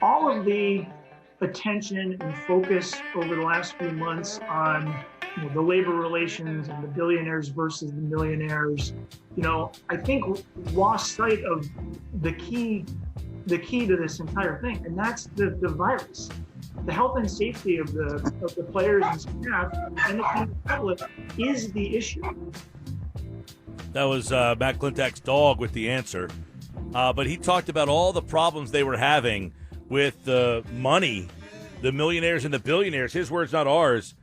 all of the attention and focus over the last few months on the labor relations and the billionaires versus the millionaires, I think lost sight of the key the key to this entire thing, and that's the virus. The health and safety of the players and staff and the public is the issue. That was Matt Klentak's dog with the answer. But he talked about all the problems they were having with the money, the millionaires and the billionaires, his words, not ours,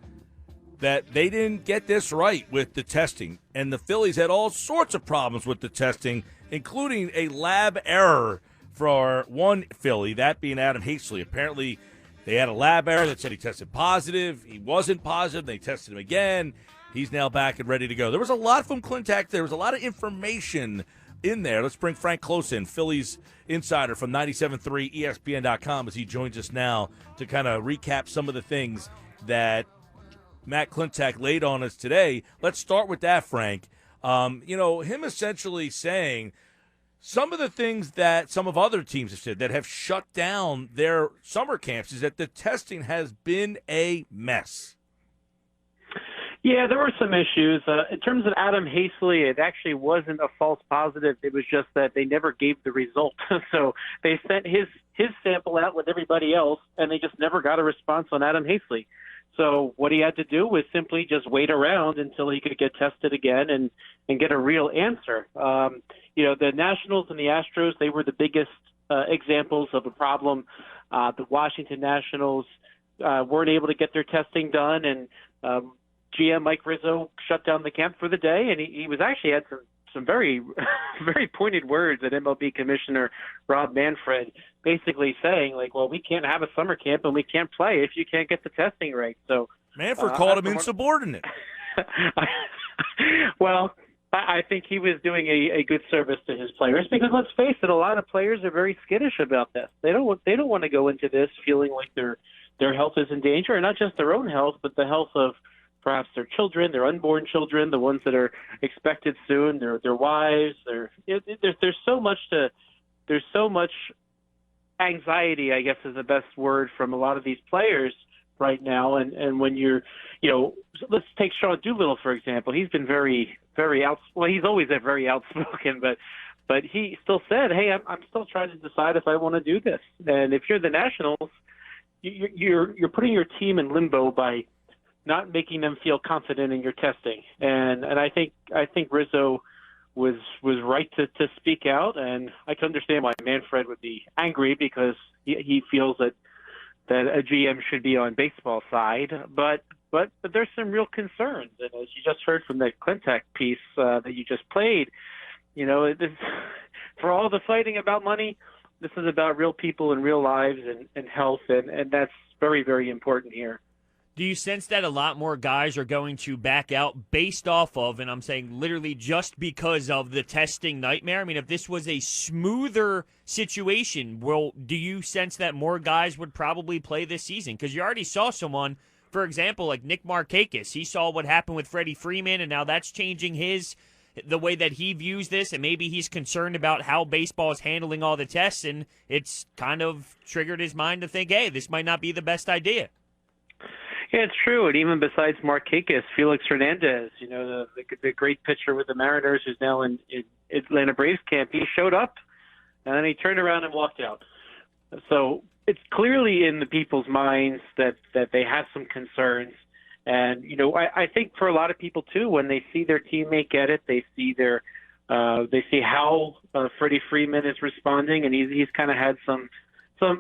that they didn't get this right with the testing. And the Phillies had all sorts of problems with the testing, including a lab error for one Philly, that being Adam Hazley. Apparently, they had a lab error that said he tested positive. He wasn't positive. They tested him again. He's now back and ready to go. There was a lot from Klentak. There was a lot of information in there. Let's bring Frank Klose in, Phillies insider from 97.3 ESPN.com, as he joins us now to kind of recap some of the things that Matt Klentak laid on us today. Let's start with that, Frank. Him essentially saying some of the things that some of other teams have said that have shut down their summer camps is that the testing has been a mess. Yeah, there were some issues. In terms of Adam Hazley, it actually wasn't a false positive. It was just that they never gave the result. So they sent his sample out with everybody else, and they just never got a response on Adam Hazley. So what he had to do was simply just wait around until he could get tested again and get a real answer. The Nationals and the Astros, they were the biggest examples of a problem. The Washington Nationals weren't able to get their testing done, and GM Mike Rizzo shut down the camp for the day, and he was actually had some very, very pointed words at MLB Commissioner Rob Manfred, basically saying, like, well, we can't have a summer camp and we can't play if you can't get the testing right. So Manfred called him insubordinate. Well, I think he was doing a good service to his players, because let's face it, a lot of players are very skittish about this. They don't want to go into this feeling like their health is in danger, and not just their own health, but the health of perhaps their children, their unborn children, the ones that are expected soon, their wives. There's so much anxiety, I guess is the best word, from a lot of these players right now. And when let's take Sean Doolittle, for example. He's been very, very he's always been very outspoken, but he still said, hey, I'm still trying to decide if I want to do this. And if you're the Nationals, you're putting your team in limbo by not making them feel confident in your testing. And I think Rizzo was right to speak out, and I can understand why Manfred would be angry, because he feels that a GM should be on baseball side, but there's some real concerns. And as you just heard from that Klentak piece that you just played, for all the fighting about money, this is about real people and real lives and health, and that's very, very important here. Do you sense that a lot more guys are going to back out based off of, and I'm saying literally just because of, the testing nightmare? I mean, if this was a smoother situation, do you sense that more guys would probably play this season? Because you already saw someone, for example, like Nick Markakis. He saw what happened with Freddie Freeman, and now that's changing the way that he views this, and maybe he's concerned about how baseball is handling all the tests, and it's kind of triggered his mind to think, hey, this might not be the best idea. Yeah, it's true. And even besides Markakis, Felix Hernandez, the great pitcher with the Mariners, who's now in Atlanta Braves camp, he showed up and then he turned around and walked out. So it's clearly in the people's minds that they have some concerns. And, I think for a lot of people too, when they see their teammate get it, they see how Freddie Freeman is responding, and he's kind of had some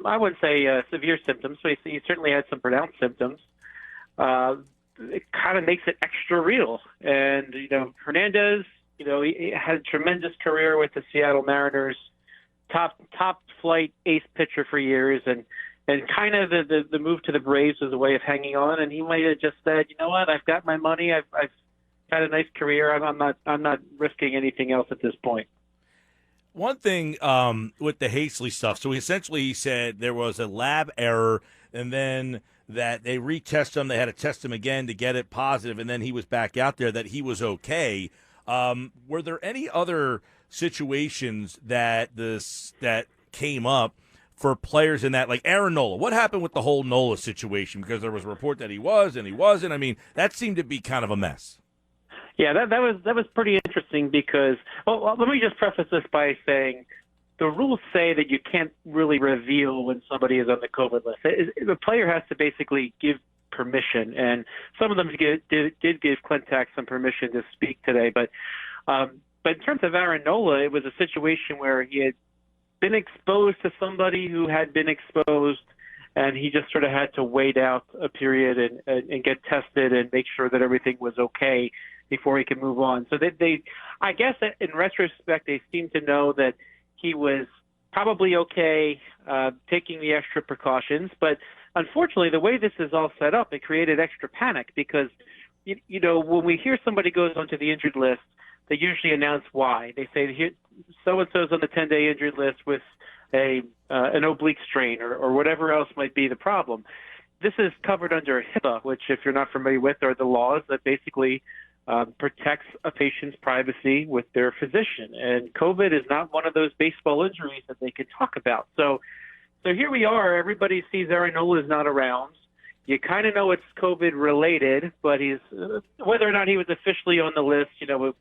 I wouldn't say severe symptoms, but he certainly had some pronounced symptoms. It kind of makes it extra real. And, Hernandez, he had a tremendous career with the Seattle Mariners, top flight ace pitcher for years. And kind of the move to the Braves was a way of hanging on. And he might have just said, you know what, I've got my money. I've had a nice career. I'm not risking anything else at this point. One thing with the Hazley stuff, so he said there was a lab error, and then that they retest him. They had to test him again to get it positive, and then he was back out there, that he was okay. Were there any other situations that came up for players in that, like Aaron Ola. What happened with the whole Nola situation? Because there was a report that he was and he wasn't. I mean, that seemed to be kind of a mess. Yeah, that was pretty interesting because, well, let me just preface this by saying the rules say that you can't really reveal when somebody is on the COVID list. The player has to basically give permission, and some of them did give Klentak some permission to speak today. But in terms of Aaron Ola, it was a situation where he had been exposed to somebody who had been exposed, and he just sort of had to wait out a period and get tested and make sure that everything was okay before he could move on. So they I guess in retrospect, they seem to know that he was probably okay, taking the extra precautions. But unfortunately, the way this is all set up, it created extra panic because, you know, when we hear somebody goes onto the injured list, they usually announce why. They say, here, so-and-so's on the 10-day injured list with an oblique strain or whatever else might be the problem. This is covered under HIPAA, which, if you're not familiar with, are the laws that basically protects a patient's privacy with their physician. And COVID is not one of those baseball injuries that they can talk about. So here we are. Everybody sees Aaron Ola is not around. You kind of know it's COVID related, but he's whether or not he was officially on the list, you know,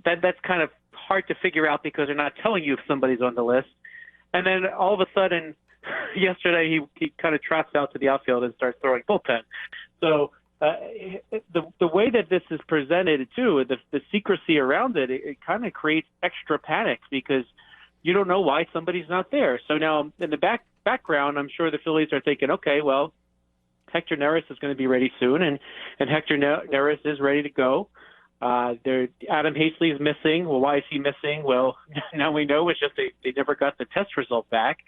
that's kind of hard to figure out because they're not telling you if somebody's on the list. And then all of a sudden, yesterday he kind of trots out to the outfield and starts throwing bullpen. So the way that this is presented too, the secrecy around it kind of creates extra panic because you don't know why somebody's not there. So now in the background, I'm sure the Phillies are thinking, okay, well, Hector Neris is going to be ready soon, and Hector Neris is ready to go. Adam Hazley is missing. Well, why is he missing? Well, now we know it's just they never got the test result back.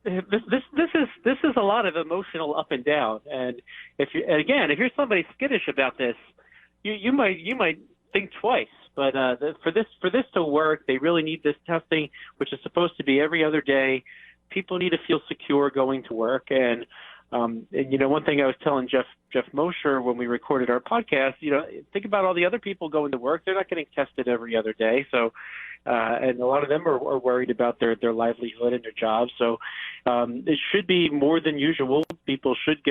This is a lot of emotional up and down, and if you're somebody skittish about this, you might think twice. But for this to work, they really need this testing, which is supposed to be every other day. People need to feel secure going to work, and you know, one thing I was telling Jeff Mosher when we recorded our podcast, you know, think about all the other people going to work. They're not getting tested every other day, so. And a lot of them are worried about their livelihood and their jobs. So it should be more than usual. People should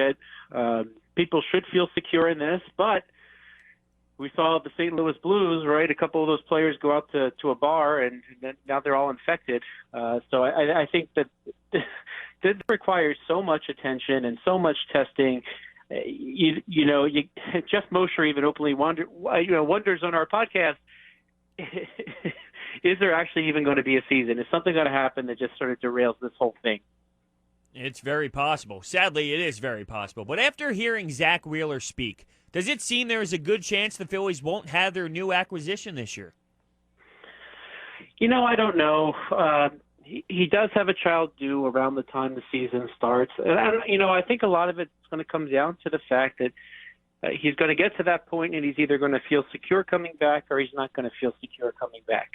feel secure in this. But we saw the St. Louis Blues, right? A couple of those players go out to a bar, and now they're all infected. So I think that this requires so much attention and so much testing. Jeff Mosher even openly wonders on our podcast. Is there actually even going to be a season? Is something going to happen that just sort of derails this whole thing? It's very possible. Sadly, it is very possible. But after hearing Zach Wheeler speak, does it seem there is a good chance the Phillies won't have their new acquisition this year? You know, I don't know. He does have a child due around the time the season starts. And, I think a lot of it's going to come down to the fact that he's going to get to that point, and he's either going to feel secure coming back or he's not going to feel secure coming back.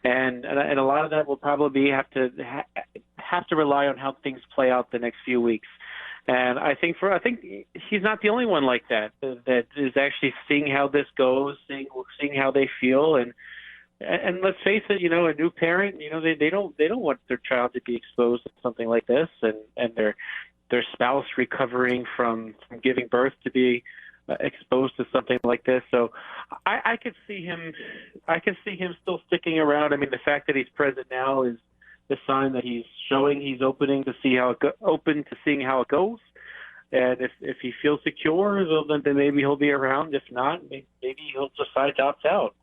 And a lot of that will probably have to rely on how things play out the next few weeks. And I think he's not the only one like that is actually seeing how this goes, seeing how they feel, and let's face it, you know, a new parent, you know, they don't want their child to be exposed to something like this, and their spouse recovering from giving birth to be exposed to something like this. So I could see him still sticking around. I mean, the fact that he's present now is the sign that he's showing he's open to seeing how it goes. And if he feels secure, then maybe he'll be around. If not, maybe he'll decide to opt out.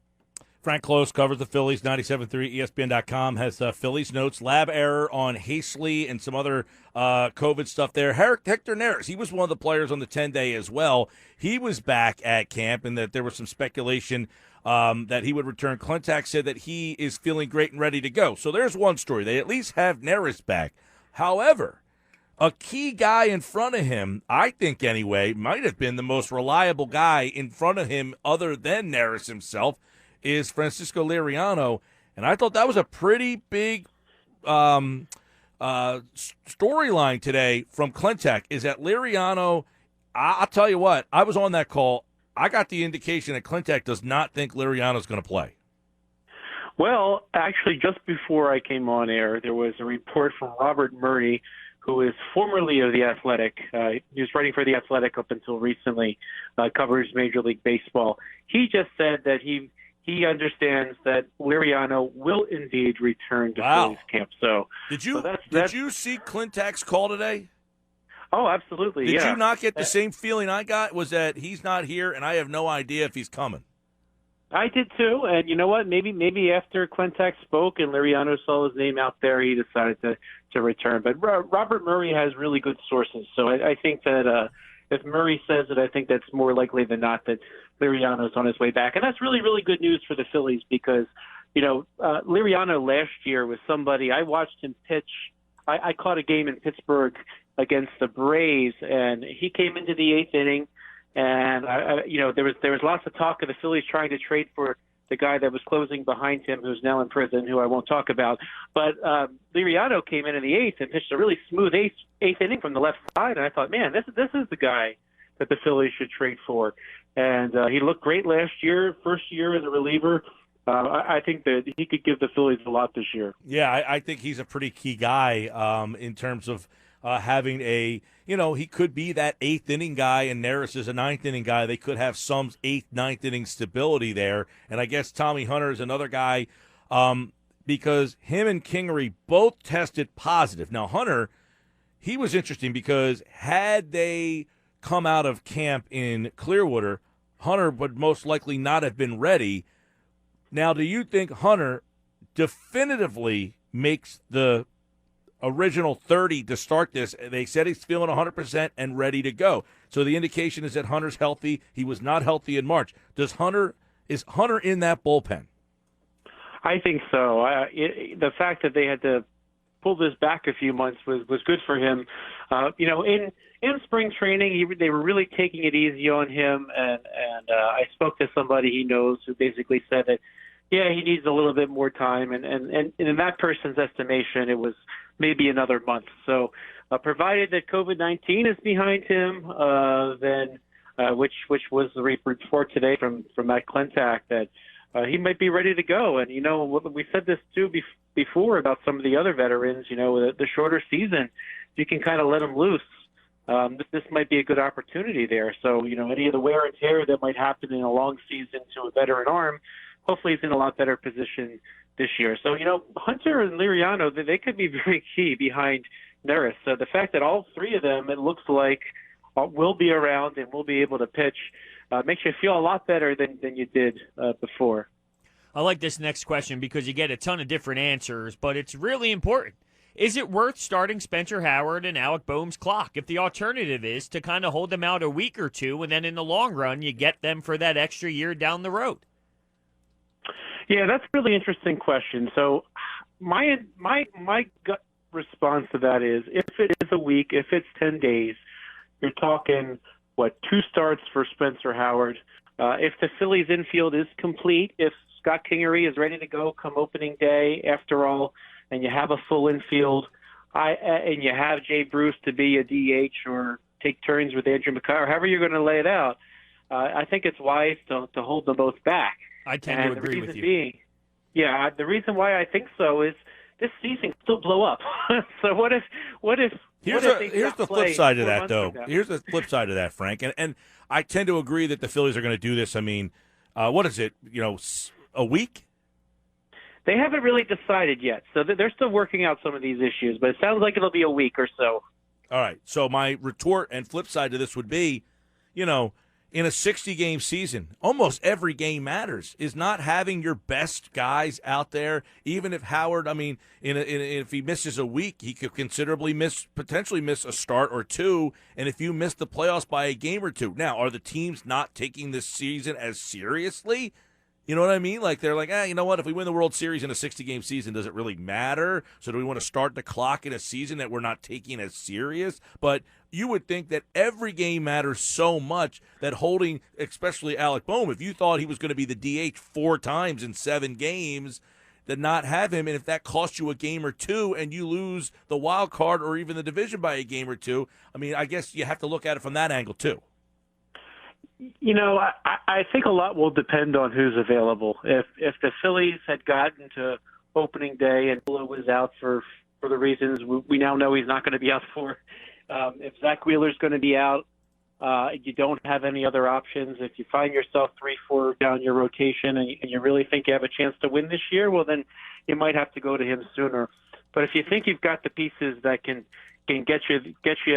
Frank Klose covers the Phillies, 97.3 ESPN.com, has Phillies notes, lab error on Hazley and some other COVID stuff there. Hector Neris, he was one of the players on the 10-day as well. He was back at camp, and that there was some speculation that he would return. Klentak said that he is feeling great and ready to go. So there's one story. They at least have Neris back. However, a key guy in front of him, I think anyway, might have been the most reliable guy in front of him other than Neris himself, is Francisco Liriano, and I thought that was a pretty big storyline today from Klentak, is that Liriano, I'll tell you what, I was on that call. I got the indication that Klentak does not think Liriano's going to play. Well, actually, just before I came on air, there was a report from Robert Murray, who is formerly of The Athletic. He was writing for The Athletic up until recently, covers Major League Baseball. He just said that he understands that Liriano will indeed return to Phillies camp. So did you see Klentak's call today? Oh, absolutely. Did you not get the same feeling I got? Was that he's not here and I have no idea if he's coming? I did too, and you know what? Maybe after Klentak spoke and Liriano saw his name out there, he decided to return. But Robert Murray has really good sources, so I think that if Murray says it, I think that's more likely than not that Liriano's on his way back, and that's really, really good news for the Phillies because Liriano last year was somebody I watched him pitch. I caught a game in Pittsburgh against the Braves, and he came into the eighth inning. And there was lots of talk of the Phillies trying to trade for the guy that was closing behind him, who's now in prison, who I won't talk about. But Liriano came in the eighth and pitched a really smooth eighth inning from the left side, and I thought, man, this is the guy that the Phillies should trade for. And he looked great last year, first year as a reliever. I think that he could give the Phillies a lot this year. Yeah, I think he's a pretty key guy in terms of having he could be that eighth inning guy, and Neris is a ninth inning guy. They could have some eighth, ninth inning stability there. And I guess Tommy Hunter is another guy because him and Kingery both tested positive. Now, Hunter, he was interesting because had they come out of camp in Clearwater, Hunter would most likely not have been ready. Now, do you think Hunter definitively makes the original 30 to start this? They said he's feeling 100% and ready to go. So the indication is that Hunter's healthy. He was not healthy in March. Is Hunter in that bullpen? I think so. The fact that they had to pull this back a few months was good for him. In spring training, they were really taking it easy on him, and I spoke to somebody he knows who basically said that, yeah, he needs a little bit more time, and in that person's estimation, it was maybe another month. So provided that COVID-19 is behind him, then which was the report today from Matt Klentak that he might be ready to go. And, we said this too before about some of the other veterans, the shorter season, you can kind of let them loose. This might be a good opportunity there. So, any of the wear and tear that might happen in a long season to a veteran arm, hopefully he's in a lot better position this year. So, Hunter and Liriano, they could be very key behind Neris. So the fact that all three of them, it looks like, will be around and will be able to pitch makes you feel a lot better than you did before. I like this next question because you get a ton of different answers, but it's really important. Is it worth starting Spenser Howard and Alec Boehm's clock if the alternative is to kind of hold them out a week or two and then in the long run you get them for that extra year down the road? Yeah, that's a really interesting question. So my gut response to that is if it is a week, if it's 10 days, you're talking, 2 starts for Spenser Howard. If the Phillies infield is complete, if Scott Kingery is ready to go come opening day, after all, and you have a full infield, and you have Jay Bruce to be a DH or take turns with Andrew McCarr, or however you're going to lay it out, I think it's wise to hold them both back. I tend to agree with you. The reason why I think so is this season could still blow up. So what if here's the flip side of that, though. Here's the flip side of that, Frank. And I tend to agree that the Phillies are going to do this. I mean, what is it? A week? They haven't really decided yet, so they're still working out some of these issues. But it sounds like it'll be a week or so. All right. So my retort and flip side to this would be, in a 60-game season, almost every game matters. Is not having your best guys out there, even if Howard, if he misses a week, he could potentially miss a start or two, and if you miss the playoffs by a game or two. Now, are the teams not taking this season as seriously? You know what I mean? Like, they're like, you know what? If we win the World Series in a 60-game season, does it really matter? So do we want to start the clock in a season that we're not taking as serious? But you would think that every game matters so much that holding, especially Alec Boehm, if you thought he was going to be the DH 4 times in 7 games, that not have him, and if that costs you a game or two and you lose the wild card or even the division by a game or two, I guess you have to look at it from that angle too. I think a lot will depend on who's available. If the Phillies had gotten to opening day and Ola was out for the reasons we now know he's not going to be out for, if Zach Wheeler's going to be out, you don't have any other options. If you find yourself 3-4 down your rotation and you really think you have a chance to win this year, well, then you might have to go to him sooner. But if you think you've got the pieces that can get you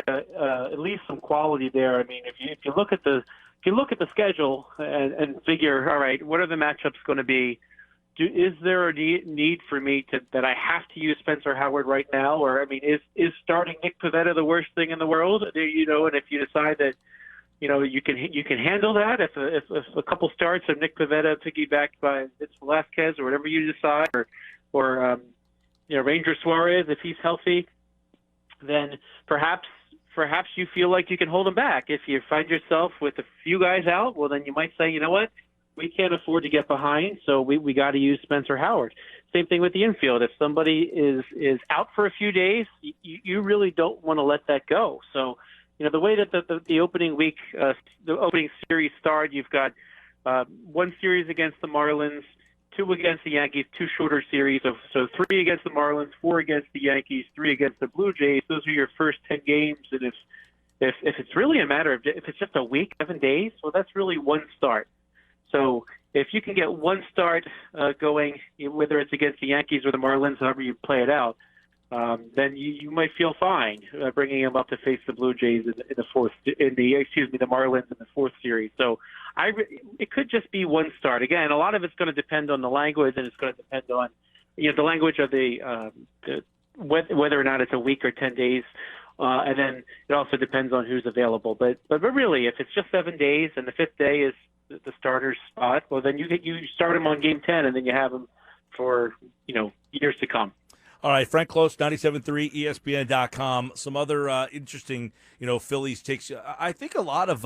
at least some quality there, I mean, if you look at the schedule and figure, all right, what are the matchups going to be? Is there a need for me that I have to use Spenser Howard right now? Or, I mean, is starting Nick Pivetta the worst thing in the world? And if you decide that, you can handle that, if a couple starts of Nick Pivetta piggybacked by Vince Velasquez or whatever you decide, or Ranger Suarez, if he's healthy, then perhaps you feel like you can hold him back. If you find yourself with a few guys out, well, then you might say, you know what? We can't afford to get behind, so we got to use Spenser Howard. Same thing with the infield. If somebody is out for a few days, you really don't want to let that go. So, the way that the opening week, the opening series started, you've got one series against the Marlins, 2 against the Yankees, 2 shorter series. So 3 against the Marlins, 4 against the Yankees, 3 against the Blue Jays. Those are your first 10 games. And if it's really a matter of, if it's just a week, 7 days, well, that's really one start. So if you can get one start going, whether it's against the Yankees or the Marlins, however you play it out, then you might feel fine bringing him up to face the Blue Jays in the Marlins in the 4th series. So it could just be one start. Again, a lot of it's going to depend on the language, and it's going to depend on the language of whether or not it's a week or 10 days. And then it also depends on who's available. But really, if it's just 7 days and the 5th day is the starter's spot, well, then you start him on game 10, and then you have him for years to come. All right, Frank Klose, 97.3 ESPN.com. Some other interesting, Phillies takes. I think a lot of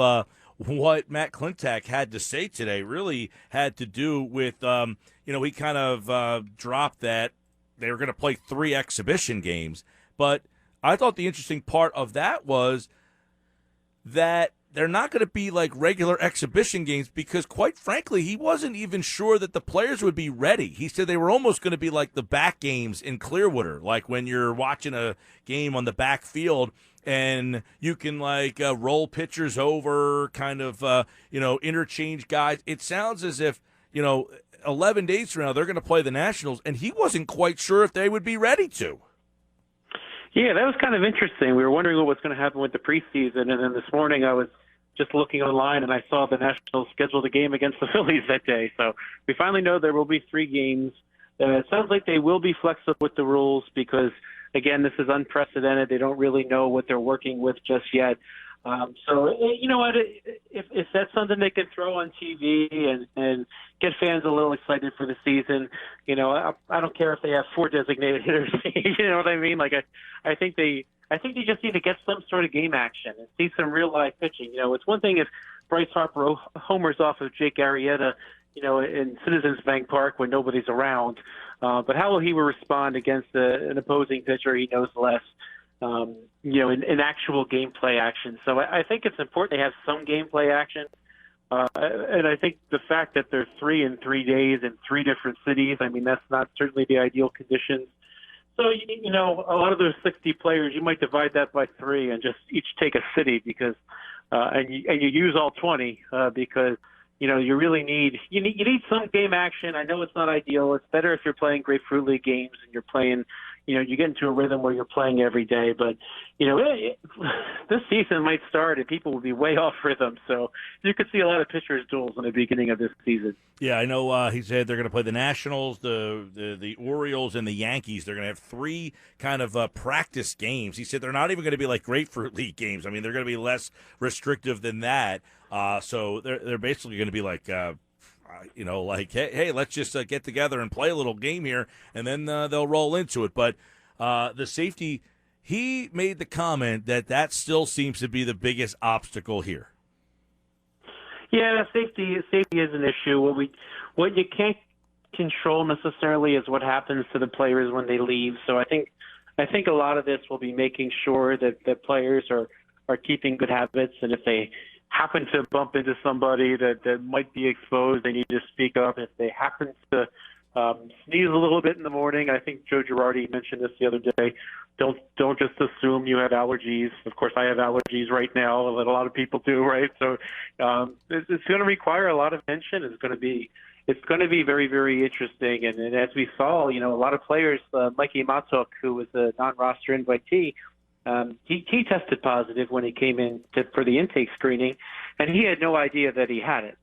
what Matt Klentak had to say today really had to do with, he kind of dropped that they were going to play 3 exhibition games. But I thought the interesting part of that was that they're not going to be like regular exhibition games because, quite frankly, he wasn't even sure that the players would be ready. He said they were almost going to be like the back games in Clearwater, like when you're watching a game on the back field and you can roll pitchers over, kind of, interchange guys. It sounds as if, 11 days from now they're going to play the Nationals, and he wasn't quite sure if they would be ready to. Yeah, that was kind of interesting. We were wondering what was going to happen with the preseason, and then this morning I was just looking online, and I saw the Nationals scheduled a game against the Phillies that day. So we finally know there will be 3 games. It sounds like they will be flexible with the rules because, again, this is unprecedented. They don't really know what they're working with just yet. So, you know what, if that's something they can throw on TV and get fans a little excited for the season, I don't care if they have 4 designated hitters. You know what I mean? I think they just need to get some sort of game action and see some real live pitching. It's one thing if Bryce Harper homers off of Jake Arrieta, in Citizens Bank Park when nobody's around. But how will he respond against an opposing pitcher he knows less? In actual gameplay action. So I think it's important they have some gameplay action. And I think the fact that they're 3 in 3 days in 3 different cities, I mean, that's not certainly the ideal conditions. So, a lot of those 60 players, you might divide that by 3 and just each take a city because, and you use all 20 because, you really need some game action. I know it's not ideal. It's better if you're playing Grapefruit League games and you're playing, you get into a rhythm where you're playing every day. But, this season might start and people will be way off rhythm. So you could see a lot of pitchers' duels in the beginning of this season. Yeah, I know he said they're going to play the Nationals, the Orioles, and the Yankees. They're going to have 3 kind of practice games. He said they're not even going to be like Grapefruit League games. I mean, they're going to be less restrictive than that. So they're basically going to be like hey, let's just get together and play a little game here, and then they'll roll into it. But the safety, he made the comment that still seems to be the biggest obstacle here. Yeah, safety is an issue. What you can't control necessarily is what happens to the players when they leave. So I think a lot of this will be making sure that the players are keeping good habits, and if they happen to bump into somebody that might be exposed, they need to speak up. If they happen to sneeze a little bit in the morning, I think Joe Girardi mentioned this the other day, don't just assume you have allergies. Of course, I have allergies right now, that a lot of people do, right? So it's going to require a lot of attention. It's going to be very, very interesting. And as we saw, a lot of players, Mikey Matuk, who was a non-roster invitee, he tested positive when he came in for the intake screening, and he had no idea that he had it.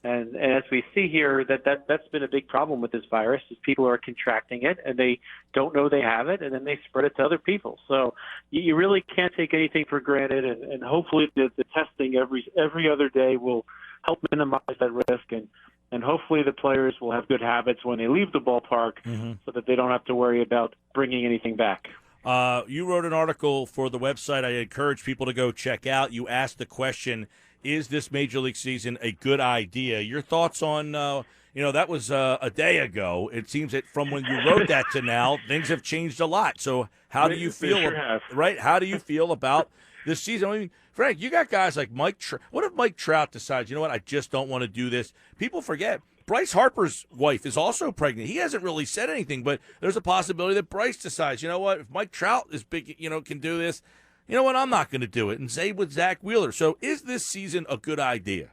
And as we see here, that's been a big problem with this virus, is people are contracting it and they don't know they have it, and then they spread it to other people. So you really can't take anything for granted, and hopefully the testing every other day will help minimize that risk, and hopefully the players will have good habits when they leave the ballpark, so that they don't have to worry about bringing anything back. You wrote an article for the website I encourage people to go check out. You asked the question, is this Major League season a good idea? Your thoughts on, that was a day ago. It seems that from when you wrote that to now, things have changed a lot. So how do you feel, right? How do you feel about this season? I mean, Frank, you got guys like Mike Trout. What if Mike Trout decides, you know what, I just don't want to do this? People forget. Bryce Harper's wife is also pregnant. He hasn't really said anything, but there's a possibility that Bryce decides, you know what, if Mike Trout is big, can do this, you know what, I'm not going to do it. And same with Zach Wheeler. So is this season a good idea?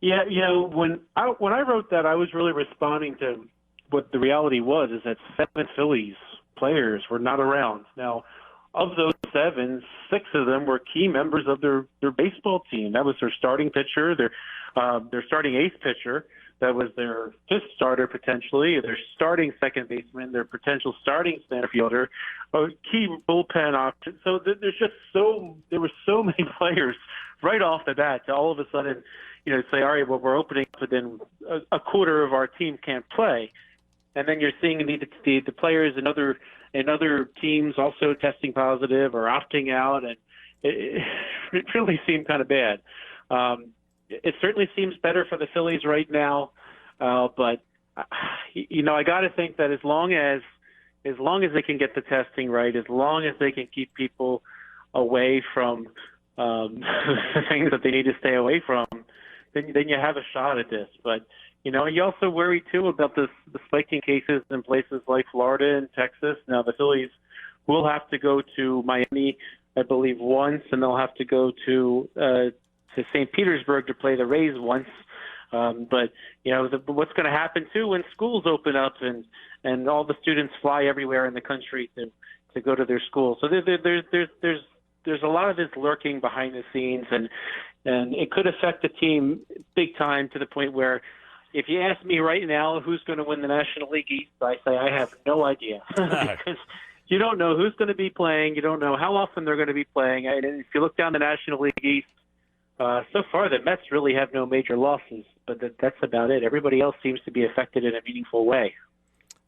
Yeah, when I wrote that, I was really responding to what the reality was, is that 7 Phillies players were not around. Now, of those 7, 6 of them were key members of their baseball team. That was their starting pitcher, their starting ace pitcher. That was their 5th starter potentially, their starting second baseman, their potential starting center fielder, a key bullpen option. So there were so many players right off the bat to all of a sudden, say, all right, well, we're opening up, but then a quarter of our team can't play. And then you're seeing the players in other teams also testing positive or opting out, and it really seemed kind of bad. It certainly seems better for the Phillies right now, but I got to think that as long as they can get the testing right, as long as they can keep people away from things that they need to stay away from, then you have a shot at this. But you also worry too about the spiking cases in places like Florida and Texas. Now the Phillies will have to go to Miami, I believe, once, and they'll have to go to St. Petersburg to play the Rays once. But what's going to happen too when schools open up and all the students fly everywhere in the country to go to their school. So there's a lot of this lurking behind the scenes, and it could affect the team big time, to the point where, if you ask me right now who's going to win the National League East, I say I have no idea. Because you don't know who's going to be playing. You don't know how often they're going to be playing. And if you look down the National League East, so far the Mets really have no major losses, but that's about it. Everybody else seems to be affected in a meaningful way.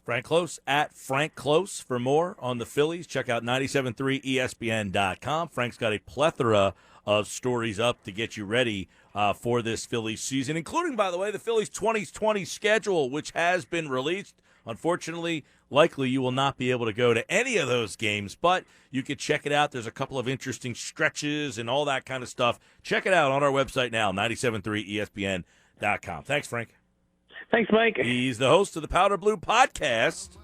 Frank Klose at Frank Klose for more on the Phillies. Check out 973ESPN.com. Frank's got a plethora of stories up to get you ready for this Phillies season, including, by the way, the Phillies 2020 schedule, which has been released. Unfortunately, likely you will not be able to go to any of those games, but you can check it out. There's a couple of interesting stretches and all that kind of stuff. Check it out on our website now, 973ESPN.com. Thanks, Frank. Thanks, Mike. He's the host of the Powder Blue Podcast.